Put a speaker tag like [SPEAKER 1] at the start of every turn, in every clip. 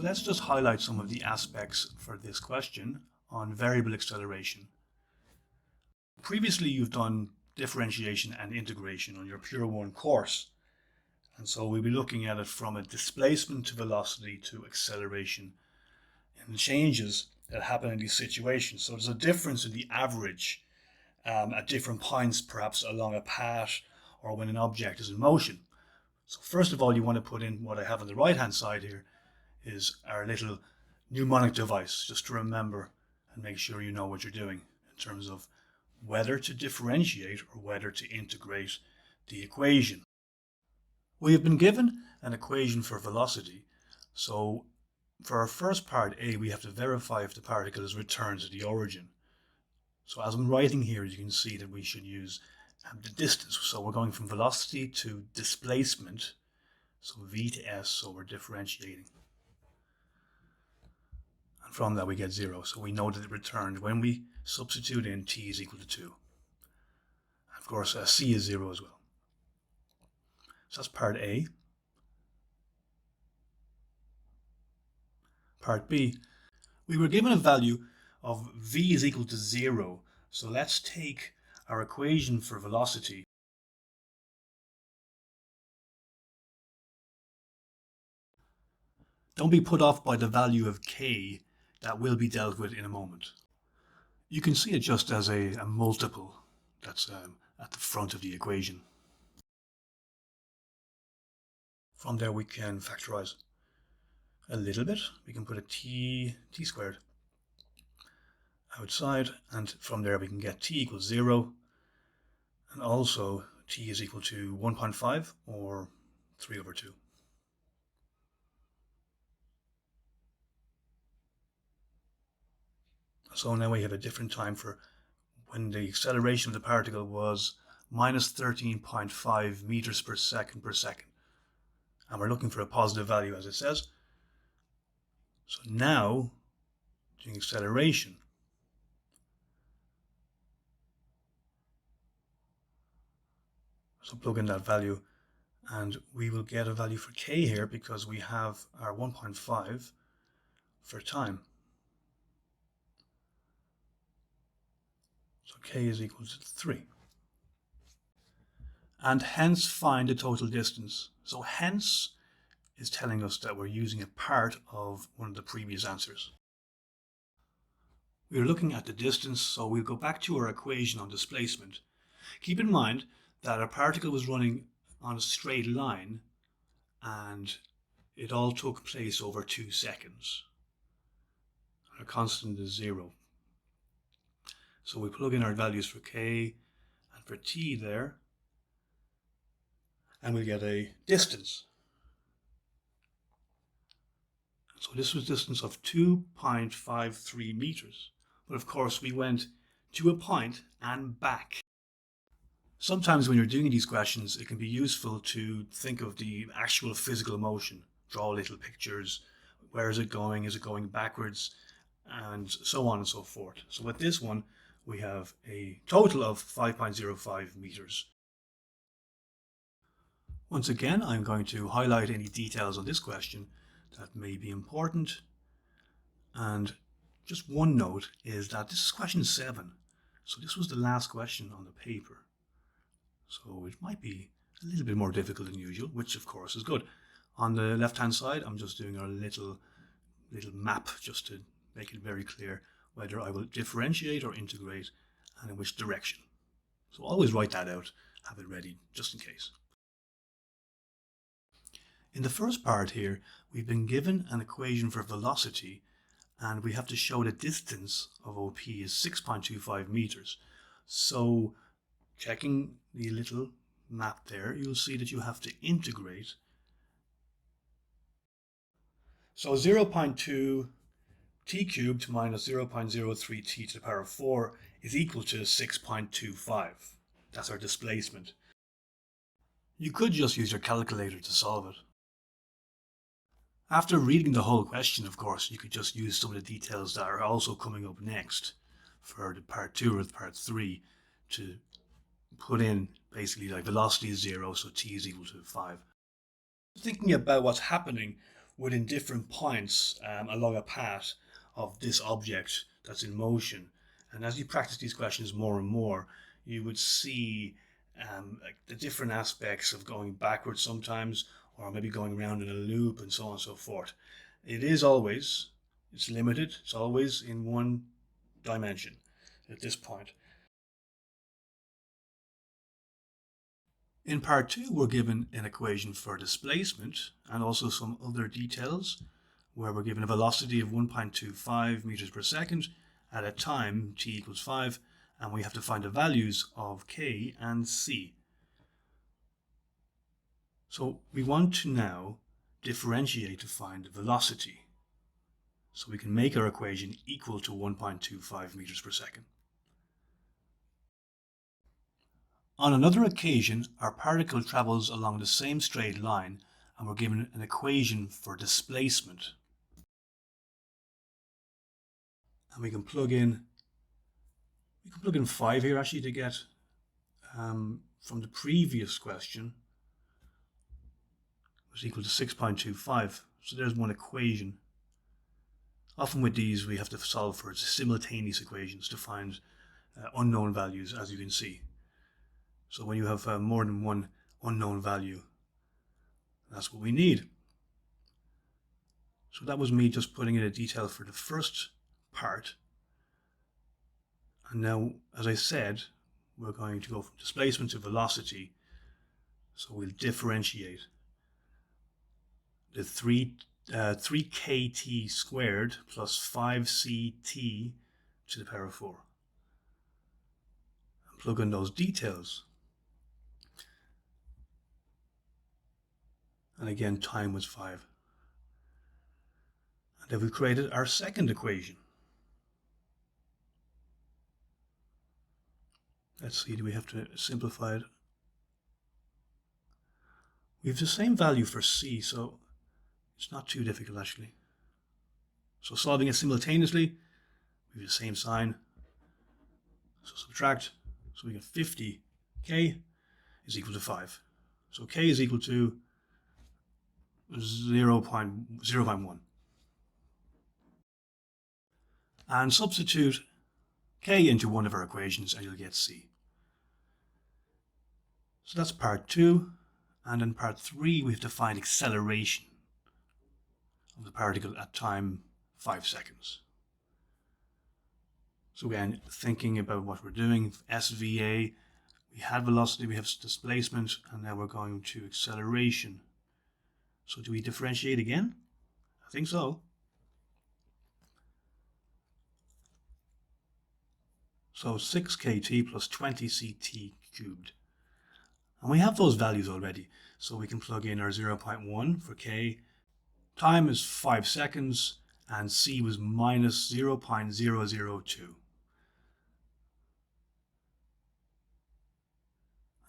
[SPEAKER 1] let's just highlight some of the aspects for this question on variable acceleration. Previously, you've done differentiation and integration on your Pure 1 course. And so we'll be looking at it from a displacement to velocity to acceleration and the changes that happen in these situations. So there's a difference in the average at different points, perhaps along a path or when an object is in motion. So first of all, you want to put in what I have on the right hand side here is our little mnemonic device, just to remember and make sure you know what you're doing in terms of whether to differentiate or whether to integrate the equation. We have been given an equation for velocity, so for our first part A, we have to verify if the particle is returned to the origin. So as I'm writing here, you can see that we should use the distance. So we're going from velocity to displacement, so v to s, so we're differentiating. And from that we get 0, so we know that it returned when we substitute in t is equal to 2. Of course, c is 0 as well. So that's part A. Part B, we were given a value of v is equal to 0. So let's take our equation for velocity. Don't be put off by the value of k. That will be dealt with in a moment. You can see it just as a multiple that's at the front of the equation. From there we can factorize a little bit. We can put a t squared outside, and from there we can get t equals 0, and also t is equal to 1.5 or 3 over 2. So now we have a different time for when the acceleration of the particle was minus 13.5 meters per second. And we're looking for a positive value, as it says. So now, doing acceleration, so plug in that value, and we will get a value for k here because we have our 1.5 for time. So k is equal to 3. And hence find the total distance. So hence is telling us that we're using a part of one of the previous answers. We're looking at the distance, so we'll go back to our equation on displacement. Keep in mind that our particle was running on a straight line and it all took place over 2 seconds. Our constant is 0. So we plug in our values for k and for t there, and we get a distance. So this was distance of 2.53 meters. But of course we went to a point and back. Sometimes when you're doing these questions, it can be useful to think of the actual physical motion. Draw little pictures. Where is it going? Is it going backwards? And so on and so forth. So with this one, we have a total of 5.05 meters. Once again, I'm going to highlight any details on this question that may be important. And just one note is that this is question 7. So this was the last question on the paper. So it might be a little bit more difficult than usual, which of course is good. On the left hand side, I'm just doing a little map just to make it very clear whether I will differentiate or integrate and in which direction. So always write that out, have it ready just in case. In the first part here, we've been given an equation for velocity and we have to show the distance of OP is 6.25 meters. So checking the little map there, you'll see that you have to integrate. So 0.2 t cubed minus 0.03 t to the power of 4 is equal to 6.25. That's our displacement. You could just use your calculator to solve it. After reading the whole question, of course, you could just use some of the details that are also coming up next for the part 2 or the part 3 to put in basically like velocity is 0, so t is equal to 5. Thinking about what's happening within different points along a path of this object that's in motion. And as you practice these questions more and more, you would see like the different aspects of going backwards sometimes, or maybe going around in a loop and so on and so forth. It's limited, it's always in one dimension at this point. In part 2, we're given an equation for displacement and also some other details, where we're given a velocity of 1.25 meters per second at a time t equals 5, and we have to find the values of k and c. So we want to now differentiate to find the velocity, so we can make our equation equal to 1.25 meters per second. On another occasion, our particle travels along the same straight line, and we're given an equation for displacement. And we can plug in 5 here actually to get from the previous question was equal to 6.25. So there's one equation. Often with these we have to solve for simultaneous equations to find unknown values, as you can see. So when you have more than one unknown value, that's what we need. So that was me just putting in a detail for the first part. And now, as I said, we're going to go from displacement to velocity. So we'll differentiate the 3kt squared plus 5ct to the power of 4. And plug in those details. And again, time was 5. And then we've created our second equation. Let's see, do we have to simplify it? We have the same value for c, so it's not too difficult actually. So solving it simultaneously, we have the same sign. So subtract, so we get 50k is equal to 5. So k is equal to 0.1. And substitute k into one of our equations and you'll get c. So that's part 2. And in part 3 we have to find acceleration of the particle at time 5 seconds. So again, thinking about what we're doing, SVA, we had velocity, we have displacement, and now we're going to acceleration. So do we differentiate again? I think so. So 6kt plus 20ct cubed. And we have those values already, so we can plug in our 0.1 for k. Time is 5 seconds, and c was minus 0.002.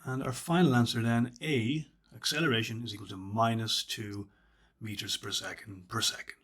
[SPEAKER 1] And our final answer then, A, acceleration is equal to minus 2 meters per second per second.